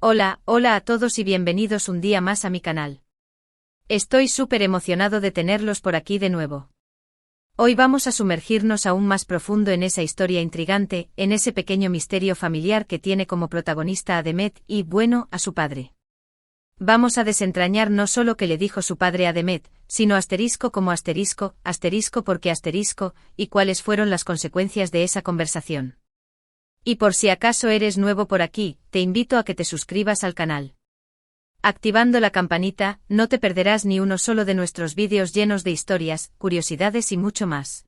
Hola a todos y bienvenidos un día más a mi canal. Estoy súper emocionado de tenerlos por aquí de nuevo. Hoy vamos a sumergirnos aún más profundo en esa historia intrigante, en ese pequeño misterio familiar que tiene como protagonista a Demet y, bueno, a su padre. Vamos a desentrañar no solo qué le dijo su padre a Demet, sino asterisco como asterisco, asterisco porque asterisco, y cuáles fueron las consecuencias de esa conversación. Y por si acaso eres nuevo por aquí, te invito a que te suscribas al canal. Activando la campanita, no te perderás ni uno solo de nuestros vídeos llenos de historias, curiosidades y mucho más.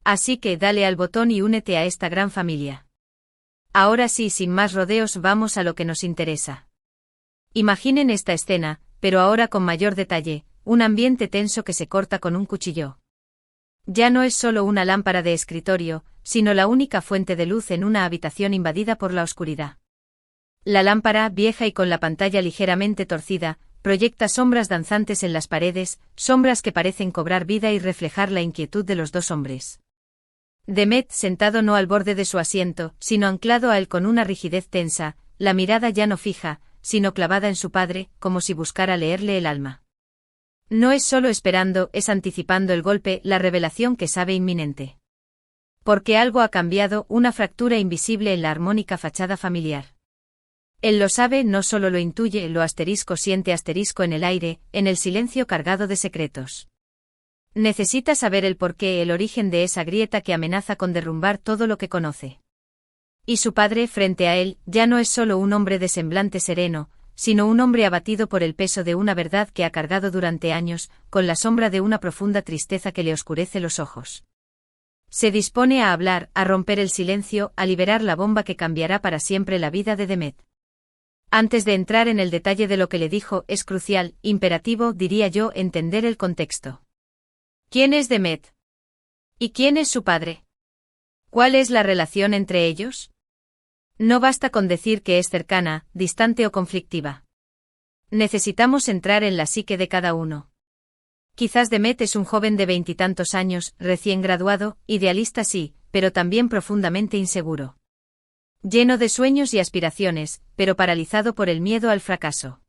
Así que dale al botón y únete a esta gran familia. Ahora sí, sin más rodeos, vamos a lo que nos interesa. Imaginen esta escena, pero ahora con mayor detalle, un ambiente tenso que se corta con un cuchillo. Ya no es solo una lámpara de escritorio, sino la única fuente de luz en una habitación invadida por la oscuridad. La lámpara, vieja y con la pantalla ligeramente torcida, proyecta sombras danzantes en las paredes, sombras que parecen cobrar vida y reflejar la inquietud de los dos hombres. Demet, sentado no al borde de su asiento, sino anclado a él con una rigidez tensa, la mirada ya no fija, sino clavada en su padre, como si buscara leerle el alma. No es solo esperando, es anticipando el golpe, la revelación que sabe inminente. Porque algo ha cambiado, una fractura invisible en la armónica fachada familiar. Él lo sabe, no solo lo intuye, lo siente en el aire, en el silencio cargado de secretos. Necesita saber el porqué, el origen de esa grieta que amenaza con derrumbar todo lo que conoce. Y su padre, frente a él, ya no es solo un hombre de semblante sereno, sino un hombre abatido por el peso de una verdad que ha cargado durante años, con la sombra de una profunda tristeza que le oscurece los ojos. Se dispone a hablar, a romper el silencio, a liberar la bomba que cambiará para siempre la vida de Demet. Antes de entrar en el detalle de lo que le dijo, es crucial, imperativo, diría yo, entender el contexto. ¿Quién es Demet? ¿Y quién es su padre? ¿Cuál es la relación entre ellos? No basta con decir que es cercana, distante o conflictiva. Necesitamos entrar en la psique de cada uno. Quizás Demet es un joven de 20 y tantos años, recién graduado, idealista sí, pero también profundamente inseguro. Lleno de sueños y aspiraciones, pero paralizado por el miedo al fracaso.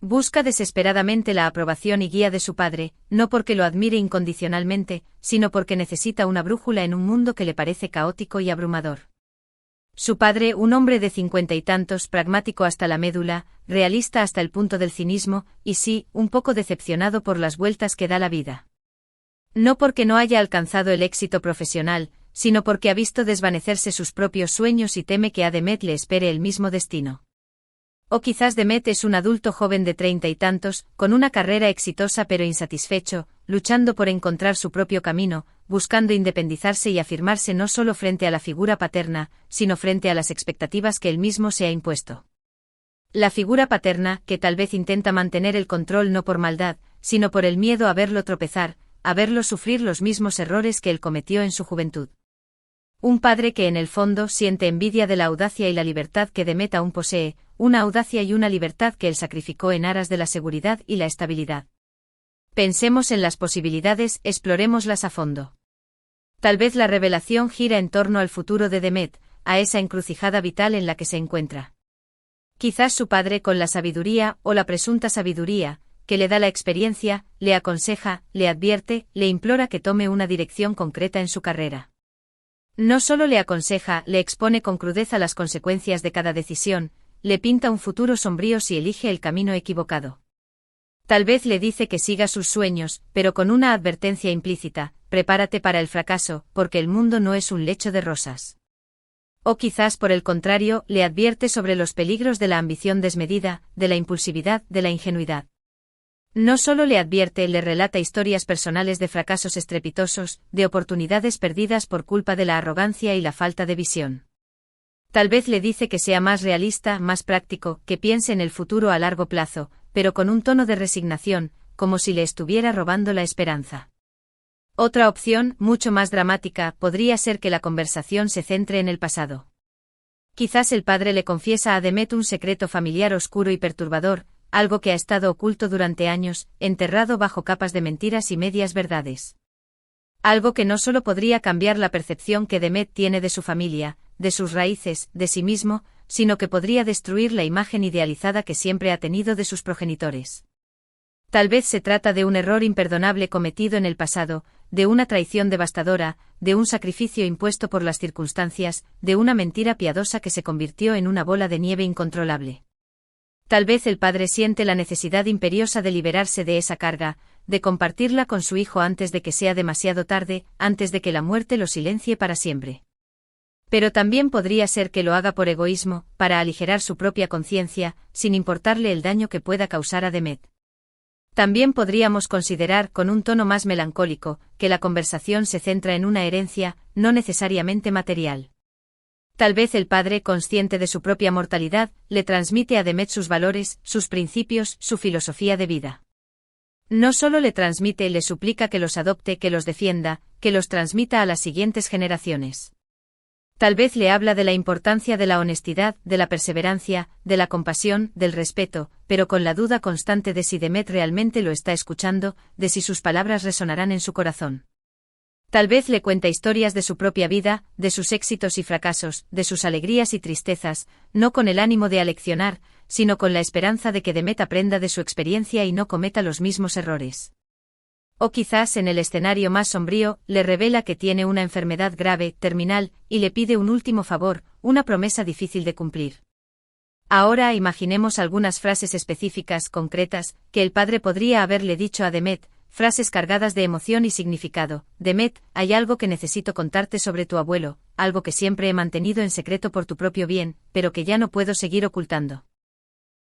Busca desesperadamente la aprobación y guía de su padre, no porque lo admire incondicionalmente, sino porque necesita una brújula en un mundo que le parece caótico y abrumador. Su padre, un hombre de 50 y tantos, pragmático hasta la médula, realista hasta el punto del cinismo, y sí, un poco decepcionado por las vueltas que da la vida. No porque no haya alcanzado el éxito profesional, sino porque ha visto desvanecerse sus propios sueños y teme que a Demet le espere el mismo destino. O quizás Demet es un adulto joven de 30 y tantos, con una carrera exitosa pero insatisfecho, luchando por encontrar su propio camino, buscando independizarse y afirmarse no solo frente a la figura paterna, sino frente a las expectativas que él mismo se ha impuesto. La figura paterna, que tal vez intenta mantener el control no por maldad, sino por el miedo a verlo tropezar, a verlo sufrir los mismos errores que él cometió en su juventud. Un padre que en el fondo siente envidia de la audacia y la libertad que Demet aún posee, una audacia y una libertad que él sacrificó en aras de la seguridad y la estabilidad. Pensemos en las posibilidades, explorémoslas a fondo. Tal vez la revelación gira en torno al futuro de Demet, a esa encrucijada vital en la que se encuentra. Quizás su padre con la sabiduría, o la presunta sabiduría, que le da la experiencia, le aconseja, le advierte, le implora que tome una dirección concreta en su carrera. No solo le aconseja, le expone con crudeza las consecuencias de cada decisión, le pinta un futuro sombrío si elige el camino equivocado. Tal vez le dice que siga sus sueños, pero con una advertencia implícita: prepárate para el fracaso, porque el mundo no es un lecho de rosas. O quizás por el contrario, le advierte sobre los peligros de la ambición desmedida, de la impulsividad, de la ingenuidad. No solo le advierte, le relata historias personales de fracasos estrepitosos, de oportunidades perdidas por culpa de la arrogancia y la falta de visión. Tal vez le dice que sea más realista, más práctico, que piense en el futuro a largo plazo, pero con un tono de resignación, como si le estuviera robando la esperanza. Otra opción, mucho más dramática, podría ser que la conversación se centre en el pasado. Quizás el padre le confiesa a Demet un secreto familiar oscuro y perturbador, algo que ha estado oculto durante años, enterrado bajo capas de mentiras y medias verdades. Algo que no solo podría cambiar la percepción que Demet tiene de su familia, de sus raíces, de sí mismo, sino que podría destruir la imagen idealizada que siempre ha tenido de sus progenitores. Tal vez se trata de un error imperdonable cometido en el pasado, de una traición devastadora, de un sacrificio impuesto por las circunstancias, de una mentira piadosa que se convirtió en una bola de nieve incontrolable. Tal vez el padre siente la necesidad imperiosa de liberarse de esa carga, de compartirla con su hijo antes de que sea demasiado tarde, antes de que la muerte lo silencie para siempre. Pero también podría ser que lo haga por egoísmo, para aligerar su propia conciencia, sin importarle el daño que pueda causar a Demet. También podríamos considerar, con un tono más melancólico, que la conversación se centra en una herencia, no necesariamente material. Tal vez el padre, consciente de su propia mortalidad, le transmite a Demet sus valores, sus principios, su filosofía de vida. No solo le transmite, le suplica que los adopte, que los defienda, que los transmita a las siguientes generaciones. Tal vez le habla de la importancia de la honestidad, de la perseverancia, de la compasión, del respeto, pero con la duda constante de si Demet realmente lo está escuchando, de si sus palabras resonarán en su corazón. Tal vez le cuenta historias de su propia vida, de sus éxitos y fracasos, de sus alegrías y tristezas, no con el ánimo de aleccionar, sino con la esperanza de que Demet aprenda de su experiencia y no cometa los mismos errores. O quizás en el escenario más sombrío, le revela que tiene una enfermedad grave, terminal, y le pide un último favor, una promesa difícil de cumplir. Ahora imaginemos algunas frases específicas, concretas, que el padre podría haberle dicho a Demet, frases cargadas de emoción y significado. Demet, hay algo que necesito contarte sobre tu abuelo, algo que siempre he mantenido en secreto por tu propio bien, pero que ya no puedo seguir ocultando.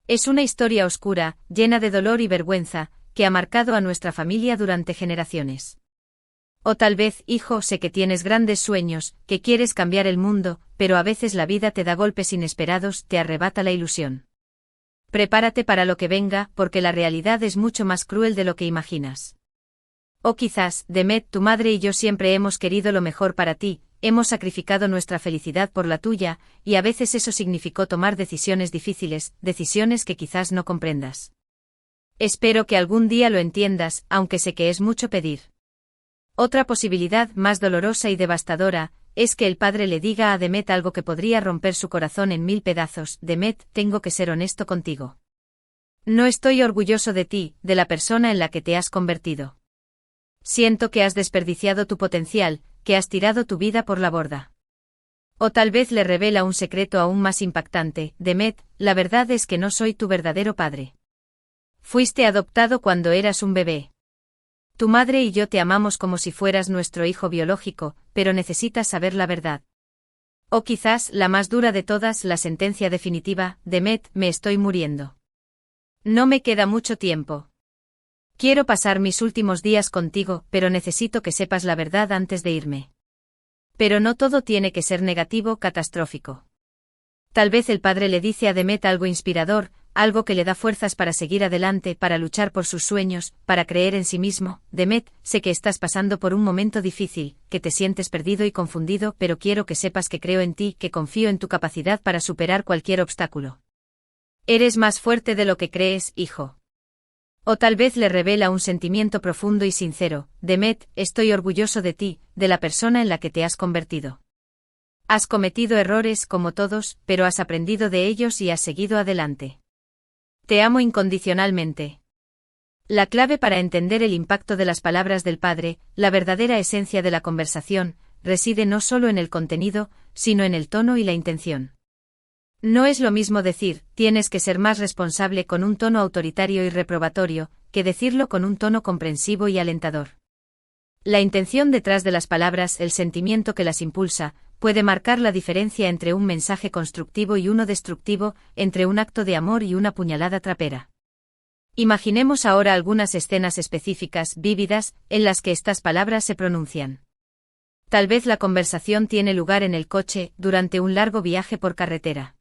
Es una historia oscura, llena de dolor y vergüenza, que ha marcado a nuestra familia durante generaciones. O tal vez, hijo, sé que tienes grandes sueños, que quieres cambiar el mundo, pero a veces la vida te da golpes inesperados, te arrebata la ilusión. Prepárate para lo que venga, porque la realidad es mucho más cruel de lo que imaginas. O quizás, Demet, tu madre y yo siempre hemos querido lo mejor para ti, hemos sacrificado nuestra felicidad por la tuya, y a veces eso significó tomar decisiones difíciles, decisiones que quizás no comprendas. Espero que algún día lo entiendas, aunque sé que es mucho pedir. Otra posibilidad, más dolorosa y devastadora, es que el padre le diga a Demet algo que podría romper su corazón en 1000 pedazos. Demet, tengo que ser honesto contigo. No estoy orgulloso de ti, de la persona en la que te has convertido. Siento que has desperdiciado tu potencial, que has tirado tu vida por la borda. O tal vez le revela un secreto aún más impactante. Demet, la verdad es que no soy tu verdadero padre. Fuiste adoptado cuando eras un bebé. Tu madre y yo te amamos como si fueras nuestro hijo biológico, pero necesitas saber la verdad. O quizás, la más dura de todas, la sentencia definitiva. Demet, me estoy muriendo. No me queda mucho tiempo. Quiero pasar mis últimos días contigo, pero necesito que sepas la verdad antes de irme. Pero no todo tiene que ser negativo, catastrófico. Tal vez el padre le dice a Demet algo inspirador, algo que le da fuerzas para seguir adelante, para luchar por sus sueños, para creer en sí mismo. Demet, sé que estás pasando por un momento difícil, que te sientes perdido y confundido, pero quiero que sepas que creo en ti, que confío en tu capacidad para superar cualquier obstáculo. Eres más fuerte de lo que crees, hijo. O tal vez le revela un sentimiento profundo y sincero. Demet, estoy orgulloso de ti, de la persona en la que te has convertido. Has cometido errores como todos, pero has aprendido de ellos y has seguido adelante. Te amo incondicionalmente. La clave para entender el impacto de las palabras del padre, la verdadera esencia de la conversación, reside no solo en el contenido, sino en el tono y la intención. No es lo mismo decir, tienes que ser más responsable con un tono autoritario y reprobatorio, que decirlo con un tono comprensivo y alentador. La intención detrás de las palabras, el sentimiento que las impulsa, puede marcar la diferencia entre un mensaje constructivo y uno destructivo, entre un acto de amor y una puñalada trapera. Imaginemos ahora algunas escenas específicas, vívidas, en las que estas palabras se pronuncian. Tal vez la conversación tiene lugar en el coche, durante un largo viaje por carretera.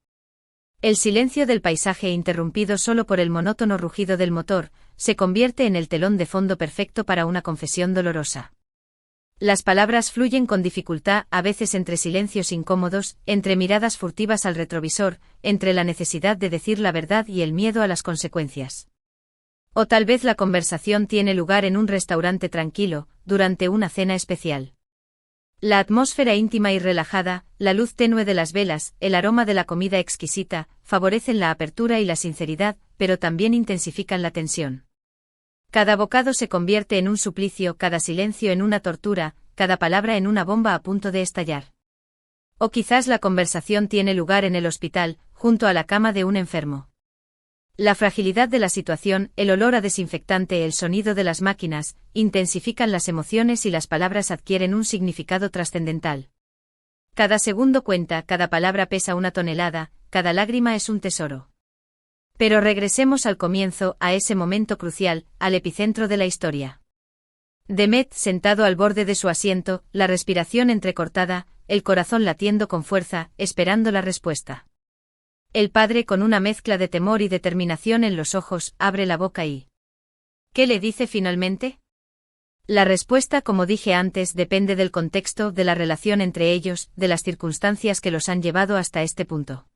El silencio del paisaje, interrumpido solo por el monótono rugido del motor, se convierte en el telón de fondo perfecto para una confesión dolorosa. Las palabras fluyen con dificultad, a veces entre silencios incómodos, entre miradas furtivas al retrovisor, entre la necesidad de decir la verdad y el miedo a las consecuencias. O tal vez la conversación tiene lugar en un restaurante tranquilo, durante una cena especial. La atmósfera íntima y relajada, la luz tenue de las velas, el aroma de la comida exquisita, favorecen la apertura y la sinceridad, pero también intensifican la tensión. Cada bocado se convierte en un suplicio, cada silencio en una tortura, cada palabra en una bomba a punto de estallar. O quizás la conversación tiene lugar en el hospital, junto a la cama de un enfermo. La fragilidad de la situación, el olor a desinfectante, el sonido de las máquinas, intensifican las emociones y las palabras adquieren un significado trascendental. Cada segundo cuenta, cada palabra pesa una tonelada, cada lágrima es un tesoro. Pero regresemos al comienzo, a ese momento crucial, al epicentro de la historia. Demet, sentado al borde de su asiento, la respiración entrecortada, el corazón latiendo con fuerza, esperando la respuesta. El padre, con una mezcla de temor y determinación en los ojos, abre la boca y... ¿Qué le dice finalmente? La respuesta, como dije antes, depende del contexto, de la relación entre ellos, de las circunstancias que los han llevado hasta este punto.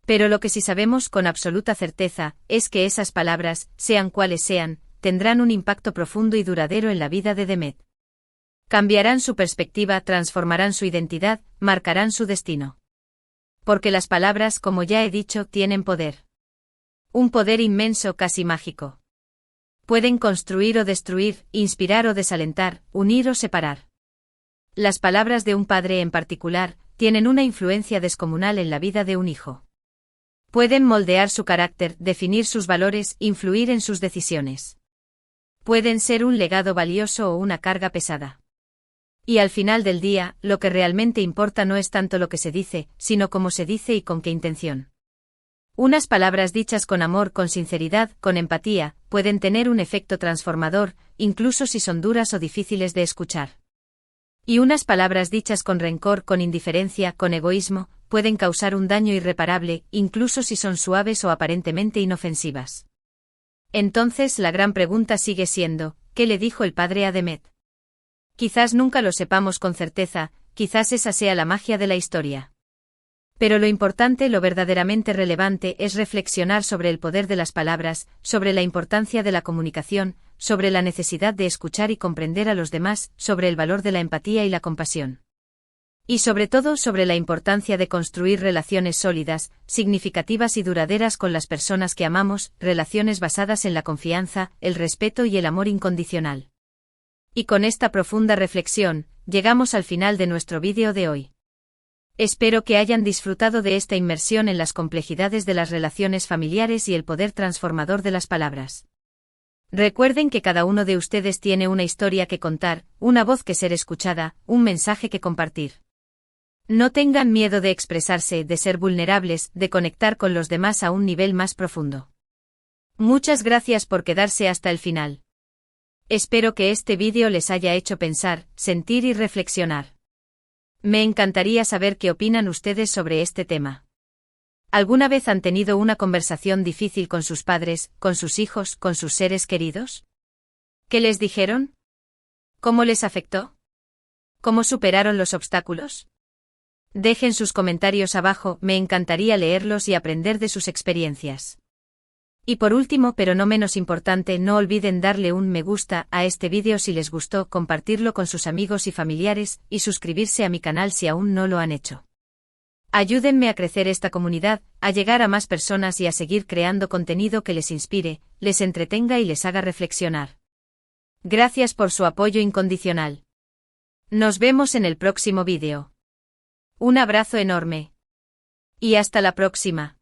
Pero lo que sí sabemos con absoluta certeza, es que esas palabras, sean cuales sean, tendrán un impacto profundo y duradero en la vida de Demet. Cambiarán su perspectiva, transformarán su identidad, marcarán su destino. Porque las palabras, como ya he dicho, tienen poder. Un poder inmenso, casi mágico. Pueden construir o destruir, inspirar o desalentar, unir o separar. Las palabras de un padre en particular, tienen una influencia descomunal en la vida de un hijo. Pueden moldear su carácter, definir sus valores, influir en sus decisiones. Pueden ser un legado valioso o una carga pesada. Y al final del día, lo que realmente importa no es tanto lo que se dice, sino cómo se dice y con qué intención. Unas palabras dichas con amor, con sinceridad, con empatía, pueden tener un efecto transformador, incluso si son duras o difíciles de escuchar. Y unas palabras dichas con rencor, con indiferencia, con egoísmo, pueden causar un daño irreparable, incluso si son suaves o aparentemente inofensivas. Entonces la gran pregunta sigue siendo, ¿qué le dijo el padre a Demet? Quizás nunca lo sepamos con certeza, quizás esa sea la magia de la historia. Pero lo importante, lo verdaderamente relevante, es reflexionar sobre el poder de las palabras, sobre la importancia de la comunicación, sobre la necesidad de escuchar y comprender a los demás, sobre el valor de la empatía y la compasión. Y sobre todo sobre la importancia de construir relaciones sólidas, significativas y duraderas con las personas que amamos, relaciones basadas en la confianza, el respeto y el amor incondicional. Y con esta profunda reflexión, llegamos al final de nuestro vídeo de hoy. Espero que hayan disfrutado de esta inmersión en las complejidades de las relaciones familiares y el poder transformador de las palabras. Recuerden que cada uno de ustedes tiene una historia que contar, una voz que ser escuchada, un mensaje que compartir. No tengan miedo de expresarse, de ser vulnerables, de conectar con los demás a un nivel más profundo. Muchas gracias por quedarse hasta el final. Espero que este vídeo les haya hecho pensar, sentir y reflexionar. Me encantaría saber qué opinan ustedes sobre este tema. ¿Alguna vez han tenido una conversación difícil con sus padres, con sus hijos, con sus seres queridos? ¿Qué les dijeron? ¿Cómo les afectó? ¿Cómo superaron los obstáculos? Dejen sus comentarios abajo, me encantaría leerlos y aprender de sus experiencias. Y por último, pero no menos importante, no olviden darle un me gusta a este vídeo si les gustó, compartirlo con sus amigos y familiares, y suscribirse a mi canal si aún no lo han hecho. Ayúdenme a crecer esta comunidad, a llegar a más personas y a seguir creando contenido que les inspire, les entretenga y les haga reflexionar. Gracias por su apoyo incondicional. Nos vemos en el próximo vídeo. Un abrazo enorme. Y hasta la próxima.